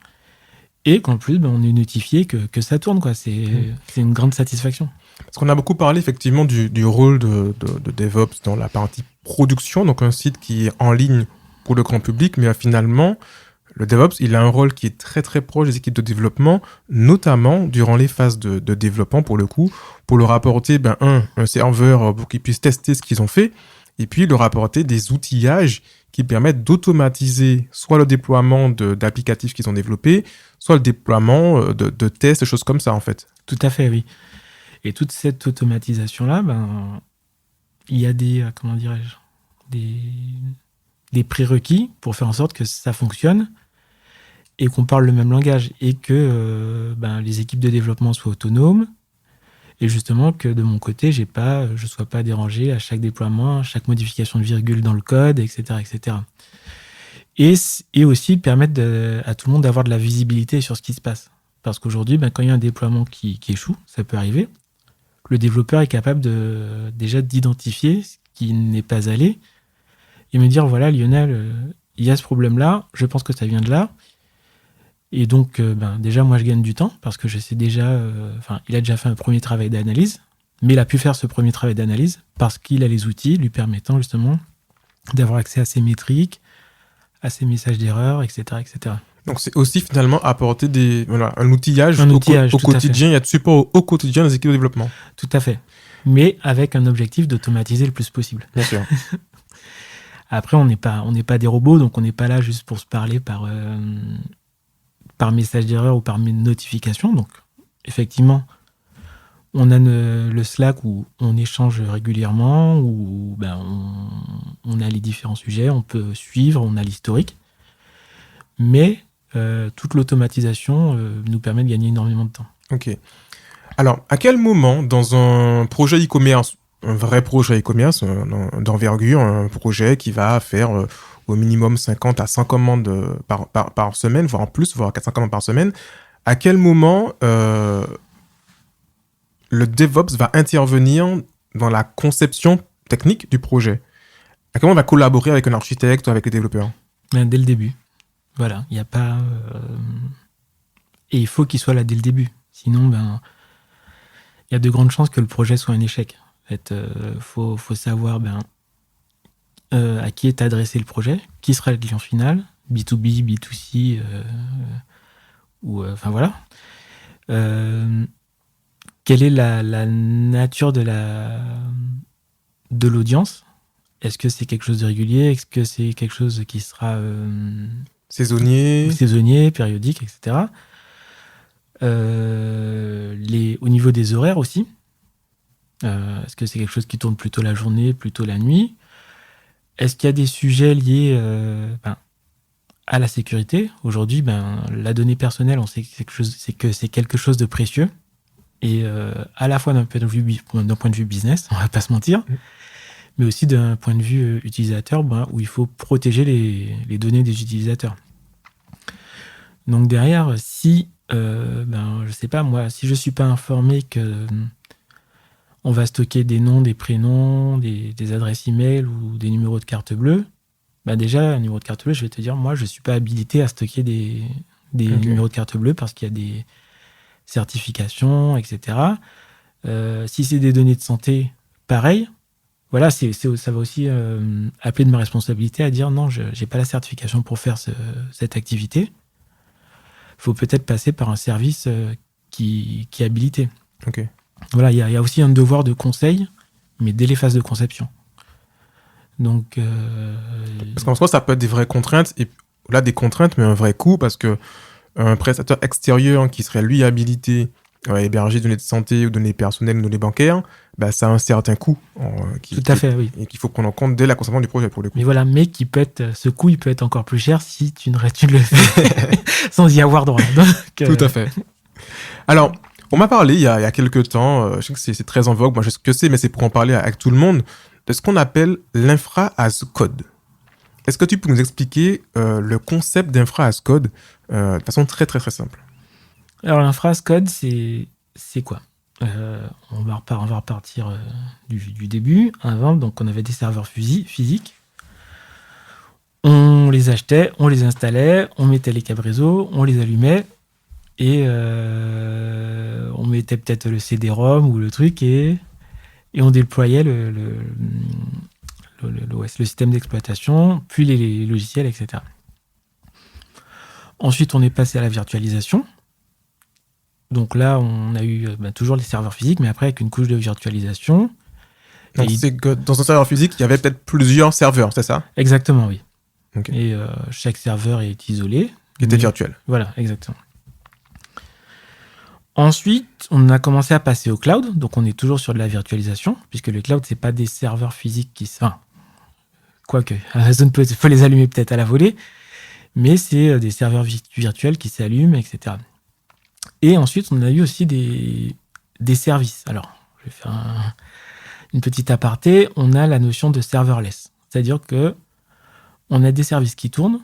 et qu'en plus, on est notifié que ça tourne, quoi. C'est une grande satisfaction. Parce qu'on a beaucoup parlé effectivement du rôle de DevOps dans la partie production, donc un site qui est en ligne pour le grand public, mais finalement, le DevOps, il a un rôle qui est très très proche des équipes de développement, notamment durant les phases de développement pour le coup, pour leur apporter un serveur pour qu'ils puissent tester ce qu'ils ont fait, et puis leur apporter des outillages qui permettent d'automatiser soit le déploiement d'applicatifs qu'ils ont développés, soit le déploiement de tests, des choses comme ça en fait. Tout à fait, oui. Et toute cette automatisation-là, il y a des prérequis pour faire en sorte que ça fonctionne et qu'on parle le même langage et que les équipes de développement soient autonomes et justement que de mon côté, je ne sois pas dérangé à chaque déploiement, à chaque modification de virgule dans le code, etc. etc. Et aussi permettre à tout le monde d'avoir de la visibilité sur ce qui se passe. Parce qu'aujourd'hui, quand il y a un déploiement qui échoue, ça peut arriver, le développeur est capable déjà d'identifier ce qui n'est pas allé et me dire, voilà Lionel, il y a ce problème-là, je pense que ça vient de là. Et donc, déjà, moi, je gagne du temps parce que je sais déjà... il a déjà fait un premier travail d'analyse, mais il a pu faire ce premier travail d'analyse parce qu'il a les outils lui permettant justement d'avoir accès à ses métriques, à ses messages d'erreur, etc., etc. Donc, c'est aussi finalement apporter un outillage au quotidien. Il y a de support au quotidien des équipes de développement. Tout à fait. Mais avec un objectif d'automatiser le plus possible. Bien sûr. Après, on n'est pas des robots, donc on n'est pas là juste pour se parler par message d'erreur ou par notification. Donc, effectivement, on a le Slack où on échange régulièrement, où on a les différents sujets, on peut suivre, on a l'historique. Mais toute l'automatisation nous permet de gagner énormément de temps. Ok. Alors, à quel moment, dans un projet e-commerce, un vrai projet e-commerce d'envergure, un projet qui va faire au minimum 50 à 100 commandes par semaine, voire en plus, voire 400 commandes par semaine, à quel moment le DevOps va intervenir dans la conception technique du projet? À quel moment on va collaborer avec un architecte ou avec les développeurs? Dès le début. Voilà, il n'y a pas... Et il faut qu'il soit là dès le début. Sinon, il y a de grandes chances que le projet soit un échec. En fait, faut savoir à qui est adressé le projet, qui sera le client final, B2B, B2C, enfin voilà. Quelle est la nature de l'audience ? Est-ce que c'est quelque chose de régulier ? Est-ce que c'est quelque chose qui sera saisonnier, périodique, etc. Au niveau des horaires aussi. Est-ce que c'est quelque chose qui tourne plutôt la journée, plutôt la nuit ? Est-ce qu'il y a des sujets liés à la sécurité ? Aujourd'hui, la donnée personnelle, on sait que c'est quelque chose de précieux. Et à la fois d'un point de vue business, on va pas se mentir, mais aussi d'un point de vue utilisateur, où il faut protéger les données des utilisateurs. Donc derrière, si, je sais pas moi, si je suis pas informé que on va stocker des noms, des prénoms, des adresses email ou des numéros de carte bleue, déjà, un numéro de carte bleue, je vais te dire, moi, je suis pas habilité à stocker des numéros de carte bleue parce qu'il y a des certifications, etc. Si c'est des données de santé, pareil. Voilà, ça va aussi appeler de ma responsabilité à dire non, je n'ai pas la certification pour faire cette activité. Il faut peut-être passer par un service qui est habilité. Ok. Voilà, il y a aussi un devoir de conseil, mais dès les phases de conception. Donc, parce qu'en soi, ça peut être des vraies contraintes, et là, des contraintes, mais un vrai coût, parce que un prestataire extérieur qui serait lui habilité à héberger des données de santé ou données personnelles ou données bancaires, ça a un certain coût. Tout à fait, oui. Et qu'il faut prendre en compte dès la conception du projet, pour le coup. Mais voilà, ce coût, il peut être encore plus cher si tu le fais sans y avoir droit. Donc, Tout à fait. Alors, on m'a parlé il y a quelques temps, je sais que c'est très en vogue, moi je sais ce que c'est, mais c'est pour en parler avec tout le monde, de ce qu'on appelle l'infra as code. Est-ce que tu peux nous expliquer le concept d'infra as code de façon très très très simple ? Alors l'infra as code, c'est quoi ? On va repartir du début. Avant, donc on avait des serveurs physiques. On les achetait, on les installait, on mettait les câbles réseau, on les allumait et on mettait peut-être le CD-ROM ou le truc et on déployait le système d'exploitation, puis les logiciels, etc. Ensuite, on est passé à la virtualisation. Donc là, on a eu toujours les serveurs physiques, mais après avec une couche de virtualisation. Donc c'est que dans un serveur physique, il y avait peut-être plusieurs serveurs, c'est ça ? Exactement, oui. Okay. Et chaque serveur est isolé. Qui était virtuel. Voilà, exactement. Ensuite, on a commencé à passer au cloud. Donc on est toujours sur de la virtualisation, puisque le cloud, c'est pas des serveurs physiques qui... Enfin, quoique, Amazon peut les allumer peut-être à la volée, mais c'est des serveurs virtuels qui s'allument, etc. Et ensuite, on a eu aussi des services. Alors, je vais faire une petite aparté. On a la notion de serverless. C'est-à-dire que on a des services qui tournent,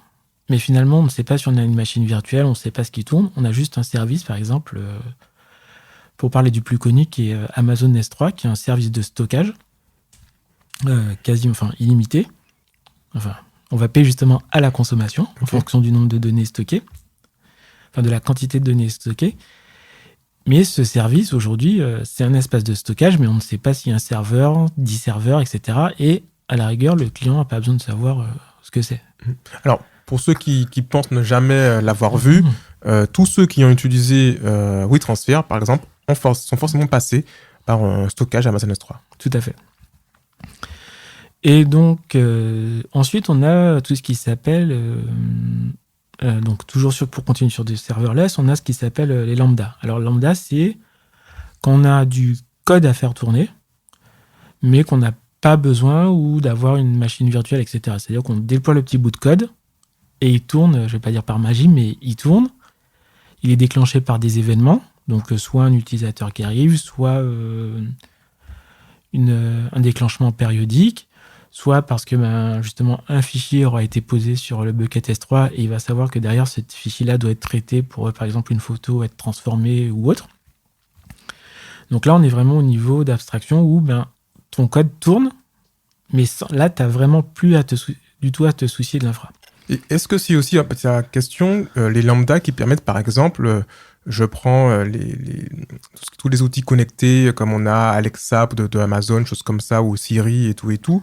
mais finalement, on ne sait pas si on a une machine virtuelle, on ne sait pas ce qui tourne. On a juste un service, par exemple, pour parler du plus connu, qui est Amazon S3, qui est un service de stockage illimité. Enfin, on va payer justement à la consommation, en fonction du nombre de données stockées, enfin de la quantité de données stockées. Mais ce service, aujourd'hui, c'est un espace de stockage, mais on ne sait pas s'il y a un serveur, 10 serveurs, etc. Et à la rigueur, le client n'a pas besoin de savoir ce que c'est. Alors, pour ceux qui pensent ne jamais l'avoir vu, tous ceux qui ont utilisé WeTransfer, par exemple, sont forcément passés par un stockage Amazon S3. Tout à fait. Et donc, ensuite, on a tout ce qui s'appelle... donc, toujours pour continuer sur des serverless, on a ce qui s'appelle les lambda. Alors, lambda, c'est quand on a du code à faire tourner, mais qu'on n'a pas besoin ou d'avoir une machine virtuelle, etc. C'est-à-dire qu'on déploie le petit bout de code et il tourne, je ne vais pas dire par magie, mais il tourne. Il est déclenché par des événements, donc soit un utilisateur qui arrive, soit un déclenchement périodique, soit parce que justement un fichier aura été posé sur le bucket S3 et il va savoir que derrière ce fichier-là doit être traité pour, par exemple, une photo être transformée ou autre. Donc là, on est vraiment au niveau d'abstraction où ton code tourne, mais là, tu n'as vraiment plus du tout à te soucier de l'infra. Et est-ce que c'est aussi la question, les lambda qui permettent, par exemple, je prends tous les outils connectés, comme on a Alexa de Amazon, choses comme ça, ou Siri et tout.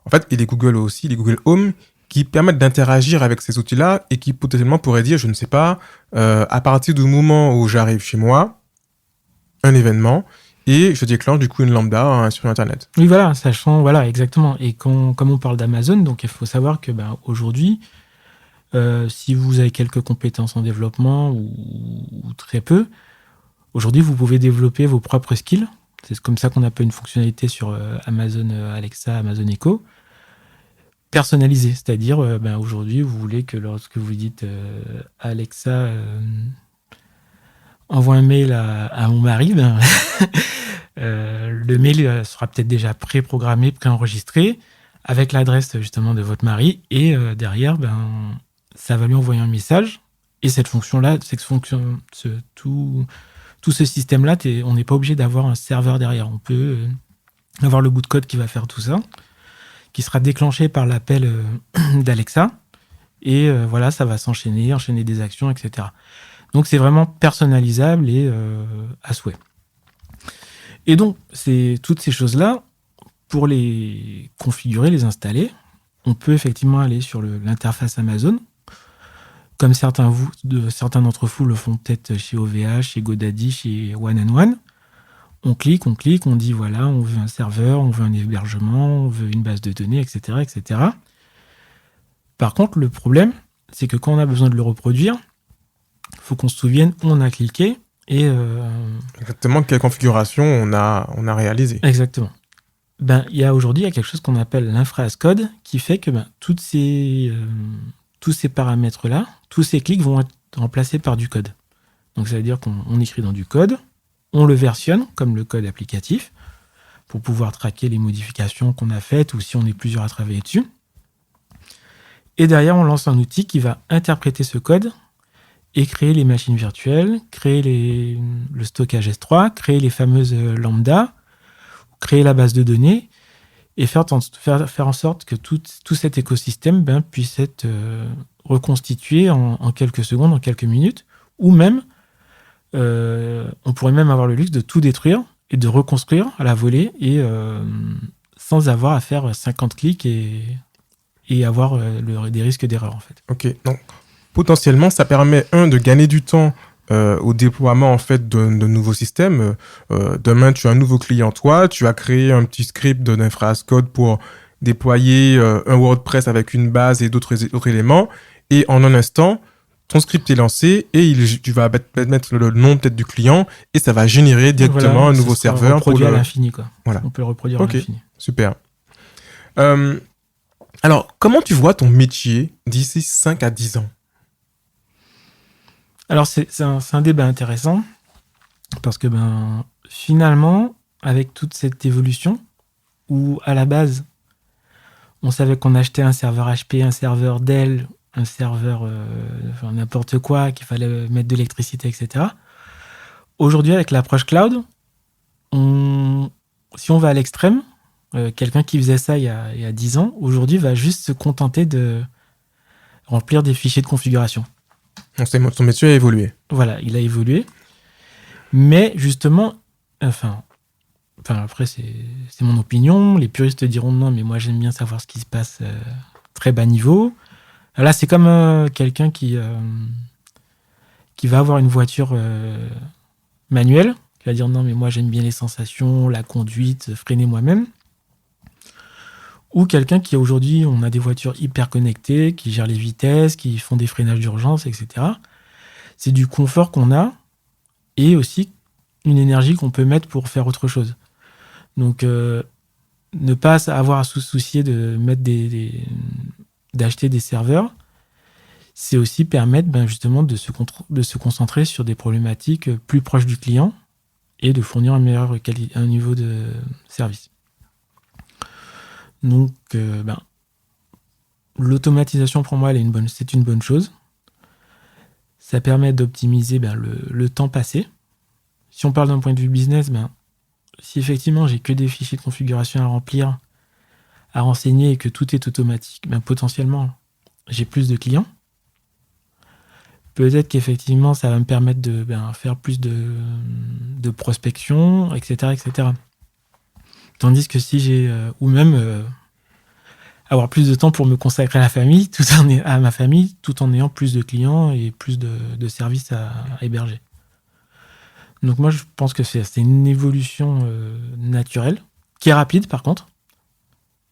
En fait, et les Google aussi, les Google Home, qui permettent d'interagir avec ces outils-là et qui potentiellement pourraient dire, je ne sais pas, à partir du moment où j'arrive chez moi, un événement, et je déclenche du coup une lambda sur Internet. Oui, voilà, sachant, voilà, exactement. Et comme on parle d'Amazon, donc il faut savoir que aujourd'hui, si vous avez quelques compétences en développement ou très peu, aujourd'hui, vous pouvez développer vos propres skills. C'est comme ça qu'on appelle une fonctionnalité sur Amazon Alexa, Amazon Echo, personnalisée. C'est-à-dire, aujourd'hui, vous voulez que lorsque vous dites Alexa, envoie un mail à mon mari, le mail sera peut-être déjà pré-programmé, pré-enregistré, avec l'adresse justement de votre mari, et derrière, ça va lui envoyer un message. Et cette fonction-là, tout ce système-là, on n'est pas obligé d'avoir un serveur derrière. On peut avoir le bout de code qui va faire tout ça, qui sera déclenché par l'appel d'Alexa. Et voilà, ça va enchaîner des actions, etc. Donc, c'est vraiment personnalisable et à souhait. Et donc, toutes ces choses-là, pour les configurer, les installer, on peut effectivement aller sur l'interface Amazon, comme certains d'entre vous le font peut-être chez OVH, chez GoDaddy, chez One&One. On clique, on dit voilà, on veut un serveur, on veut un hébergement, on veut une base de données, etc., etc. Par contre, le problème, c'est que quand on a besoin de le reproduire, il faut qu'on se souvienne où on a cliqué et... Exactement quelle configuration on a réalisé. Exactement. Aujourd'hui, il y a quelque chose qu'on appelle l'infra as code qui fait que tous ces paramètres-là, tous ces clics vont être remplacés par du code. Donc ça veut dire qu'on écrit dans du code, on le versionne comme le code applicatif pour pouvoir traquer les modifications qu'on a faites ou si on est plusieurs à travailler dessus. Et derrière, on lance un outil qui va interpréter ce code et créer les machines virtuelles, créer le stockage S3, créer les fameuses lambda, créer la base de données et faire en sorte que tout cet écosystème puisse être reconstitué en quelques secondes, en quelques minutes, ou même, on pourrait même avoir le luxe de tout détruire et de reconstruire à la volée et sans avoir à faire 50 clics et avoir des risques d'erreur, en fait. Ok, donc potentiellement, ça permet, de gagner du temps au déploiement en fait de nouveaux systèmes. Demain, tu as un nouveau client, toi, tu as créé un petit script d'infra as code pour déployer un WordPress avec une base et d'autres éléments. Et en un instant, ton script est lancé et tu vas mettre le nom peut-être du client et ça va générer directement un nouveau serveur. Reproduit à l'infini, quoi. Voilà. On peut le reproduire à l'infini. Super. Alors, comment tu vois ton métier d'ici 5 à 10 ans ? Alors, c'est un débat intéressant parce que finalement, avec toute cette évolution, où à la base, on savait qu'on achetait un serveur HP, un serveur Dell, un serveur n'importe quoi, qu'il fallait mettre de l'électricité, etc. Aujourd'hui, avec l'approche cloud, si on va à l'extrême, quelqu'un qui faisait ça il y a 10 ans, aujourd'hui va juste se contenter de remplir des fichiers de configuration. Ton métier a évolué. Voilà, il a évolué. Mais justement, après, c'est mon opinion. Les puristes diront non, mais moi, j'aime bien savoir ce qui se passe très bas niveau. Là, c'est comme quelqu'un qui va avoir une voiture manuelle, qui va dire non, mais moi, j'aime bien les sensations, la conduite, freiner moi-même. Ou quelqu'un qui aujourd'hui, on a des voitures hyper connectées, qui gèrent les vitesses, qui font des freinages d'urgence, etc. C'est du confort qu'on a et aussi une énergie qu'on peut mettre pour faire autre chose. Donc, ne pas avoir à se soucier de mettre d'acheter des serveurs, c'est aussi permettre justement de se concentrer sur des problématiques plus proches du client et de fournir un niveau de service. Donc, l'automatisation pour moi, c'est une bonne chose. Ça permet d'optimiser le temps passé. Si on parle d'un point de vue business, si effectivement j'ai que des fichiers de configuration à remplir, à renseigner et que tout est automatique, potentiellement, j'ai plus de clients. Peut-être qu'effectivement, ça va me permettre de faire plus de prospection, etc., etc. Tandis que si j'ai... ou même avoir plus de temps pour me consacrer à à ma famille, tout en ayant plus de clients et plus de services à héberger. Donc moi, je pense que c'est une évolution naturelle, qui est rapide par contre.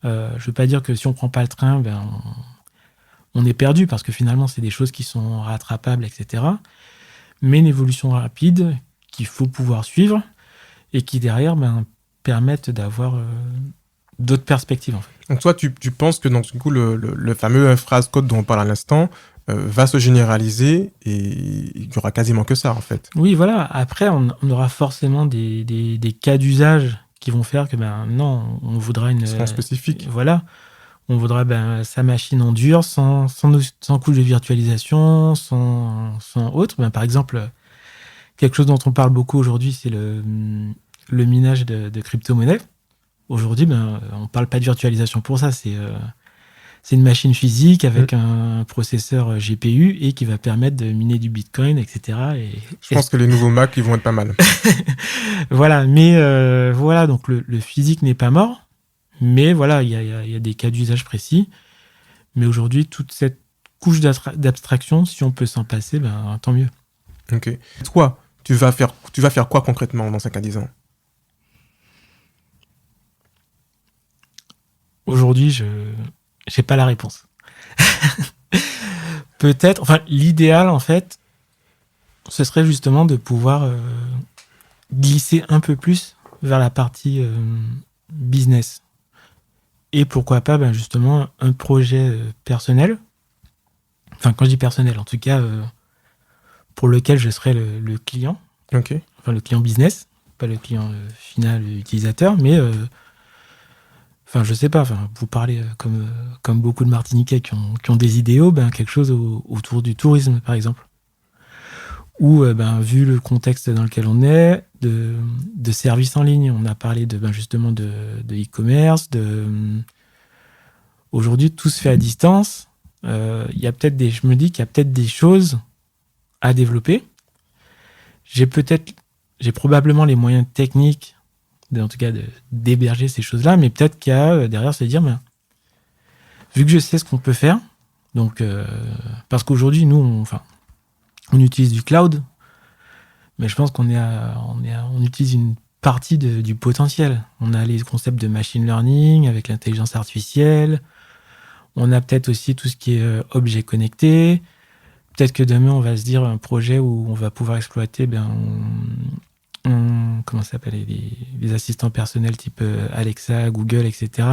Je ne veux pas dire que si on ne prend pas le train, on est perdu, parce que finalement, c'est des choses qui sont rattrapables, etc. Mais une évolution rapide qu'il faut pouvoir suivre et qui, derrière, permettent d'avoir d'autres perspectives. En fait. Donc toi, tu penses que donc, du coup, le fameux phrase code dont on parle à l'instant va se généraliser et il n'y aura quasiment que ça, en fait. Oui, voilà. Après, on aura forcément des cas d'usage qui vont faire que, non, on voudra une... Ils seront spécifiques. Voilà. On voudra sa machine en dur, sans couche de virtualisation, sans autre. Par exemple, quelque chose dont on parle beaucoup aujourd'hui, c'est le minage de crypto-monnaies. Aujourd'hui, on ne parle pas de virtualisation pour ça. C'est une machine physique avec un processeur GPU et qui va permettre de miner du Bitcoin, etc. Je pense que les nouveaux Mac, ils vont être pas mal. Voilà, mais voilà, donc le physique n'est pas mort. Mais voilà, il y a des cas d'usage précis. Mais aujourd'hui, toute cette couche d'abstraction, si on peut s'en passer, tant mieux. Ok. Toi, tu vas faire quoi concrètement dans 5 à 10 ans ? Aujourd'hui, je n'ai pas la réponse. Peut-être, enfin, l'idéal, en fait, ce serait justement de pouvoir glisser un peu plus vers la partie business. Et pourquoi pas, justement, un projet personnel. Enfin, quand je dis personnel, en tout cas, pour lequel je serais le client. Ok. Enfin, le client business, pas le client final utilisateur, mais... Enfin, je sais pas, vous parlez comme beaucoup de Martiniquais qui ont des idéaux, quelque chose autour du tourisme, par exemple. Ou, vu le contexte dans lequel on est, de services en ligne. On a parlé justement de e-commerce, aujourd'hui, tout se fait à distance. Je me dis qu'il y a peut-être des choses à développer. J'ai probablement les moyens techniques en tout cas d'héberger ces choses-là, mais peut-être qu'il y a derrière se dire, vu que je sais ce qu'on peut faire, donc parce qu'aujourd'hui, nous, on utilise du cloud, mais je pense qu'on utilise une partie du potentiel. On a les concepts de machine learning avec l'intelligence artificielle, on a peut-être aussi tout ce qui est objet connecté, peut-être que demain, on va se dire un projet où on va pouvoir exploiter comment ça s'appelle, les assistants personnels type Alexa, Google, etc.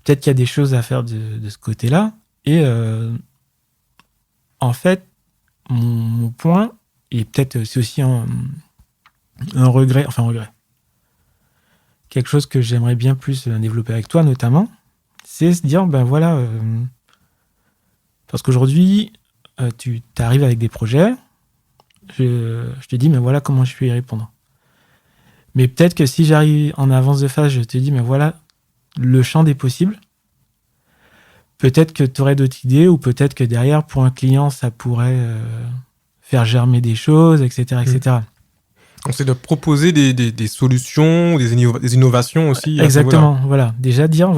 Peut-être qu'il y a des choses à faire de ce côté-là. Et en fait, mon point, et peut-être c'est aussi un regret, quelque chose que j'aimerais bien plus développer avec toi notamment, c'est se dire, parce qu'aujourd'hui, tu arrives avec des projets, je te dis, voilà comment je peux y répondre. Mais peut-être que si j'arrive en avance de phase, je te dis, voilà le champ des possibles. Peut-être que tu aurais d'autres idées, ou peut-être que derrière, pour un client, ça pourrait faire germer des choses, etc. etc. Donc, c'est de proposer des solutions, des innovations aussi. Exactement, voilà. Déjà dire,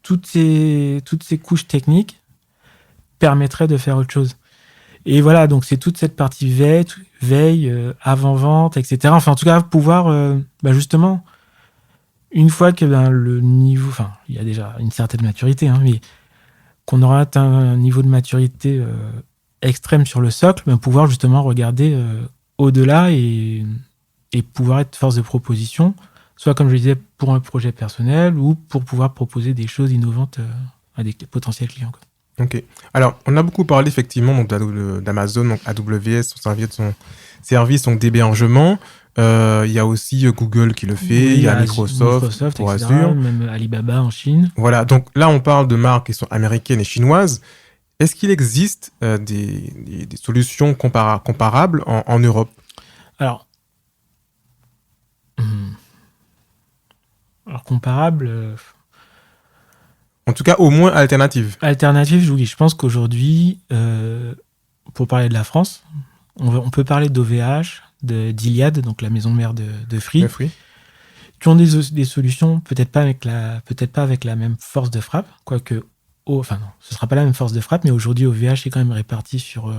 toutes ces couches techniques permettraient de faire autre chose. Et voilà, donc c'est toute cette partie veille, avant-vente, etc. Enfin, en tout cas, pouvoir, justement, une fois que le niveau... Enfin, il y a déjà une certaine maturité, mais qu'on aura atteint un niveau de maturité extrême sur le socle, pouvoir justement regarder au-delà et pouvoir être force de proposition, soit, comme je le disais, pour un projet personnel ou pour pouvoir proposer des choses innovantes à des potentiels clients, quoi. Ok. Alors, on a beaucoup parlé effectivement donc, d'Amazon, donc AWS, son service donc, d'hébergement. Il y a aussi Google qui le fait, oui, il y a Microsoft pour etc., Azure. Même Alibaba en Chine. Voilà, donc là on parle de marques qui sont américaines et chinoises. Est-ce qu'il existe des solutions comparables en Europe ? Alors comparable... En tout cas, au moins alternative. Alternative, oui. Je pense qu'aujourd'hui, pour parler de la France, on peut parler d'OVH, d'Iliad, donc la maison mère de Free, Le fruit. qui ont des solutions, peut-être pas avec la même force de frappe, quoique, enfin non, ce sera pas la même force de frappe, mais aujourd'hui OVH est quand même réparti sur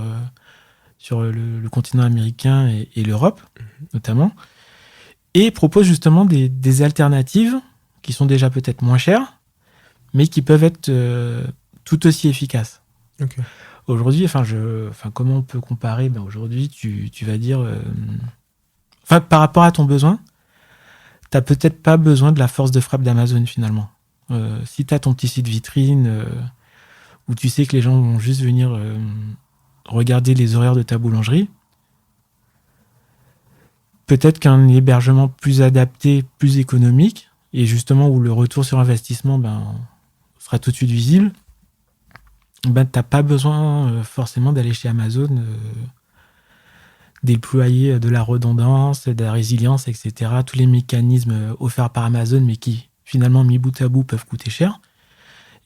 le continent américain et l'Europe, notamment, et propose justement des alternatives qui sont déjà peut-être moins chères, mais qui peuvent être tout aussi efficaces. Ok. Aujourd'hui, comment on peut comparer? Aujourd'hui, tu vas dire... par rapport à ton besoin, tu n'as peut-être pas besoin de la force de frappe d'Amazon, finalement. Si tu as ton petit site vitrine, où tu sais que les gens vont juste venir regarder les horaires de ta boulangerie, peut-être qu'un hébergement plus adapté, plus économique, et justement où le retour sur investissement sera tout de suite visible, tu n'as pas besoin forcément d'aller chez Amazon, déployer de la redondance, de la résilience, etc. Tous les mécanismes offerts par Amazon, mais qui, finalement, mis bout à bout, peuvent coûter cher.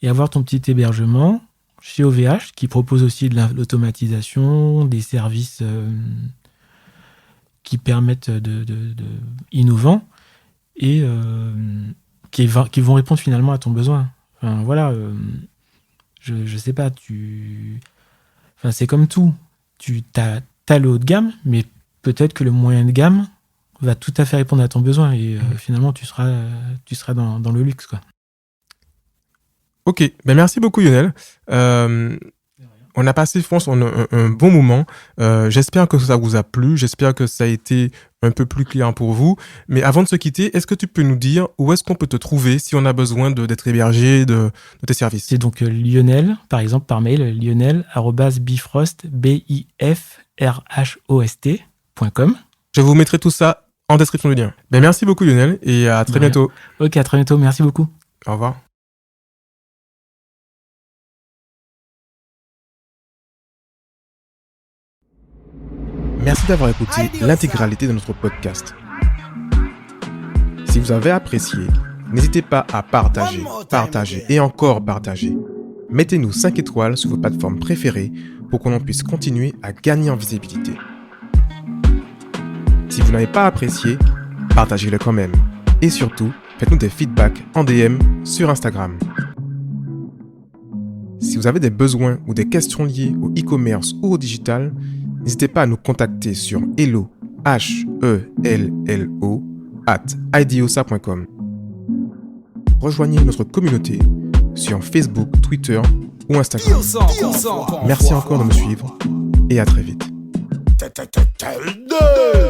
Et avoir ton petit hébergement chez OVH, qui propose aussi de l'automatisation, des services qui permettent innovants et qui vont répondre finalement à ton besoin. Enfin, voilà, je sais pas, c'est comme tout. T'as le haut de gamme, mais peut-être que le moyen de gamme va tout à fait répondre à ton besoin et finalement tu seras dans le luxe, quoi. Ok, merci beaucoup Lionel. On a passé, je pense, un bon moment. J'espère que ça vous a plu. J'espère que ça a été un peu plus clair pour vous. Mais avant de se quitter, est-ce que tu peux nous dire où est-ce qu'on peut te trouver si on a besoin d'être hébergé de tes services? C'est donc Lionel, par exemple, par mail, lionel@bifrost.com. Je vous mettrai tout ça en description du lien. Merci beaucoup Lionel et à très bientôt. Ok, à très bientôt. Merci beaucoup. Au revoir. Merci d'avoir écouté l'intégralité de notre podcast. Si vous avez apprécié, n'hésitez pas à partager et encore partager. Mettez-nous 5 étoiles sur vos plateformes préférées pour qu'on puisse continuer à gagner en visibilité. Si vous n'avez pas apprécié, partagez-le quand même. Et surtout, faites-nous des feedbacks en DM sur Instagram. Si vous avez des besoins ou des questions liées au e-commerce ou au digital, n'hésitez pas à nous contacter sur hello@idiosa.com. Rejoignez notre communauté sur Facebook, Twitter ou Instagram. Merci encore de me suivre et à très vite. Tell them.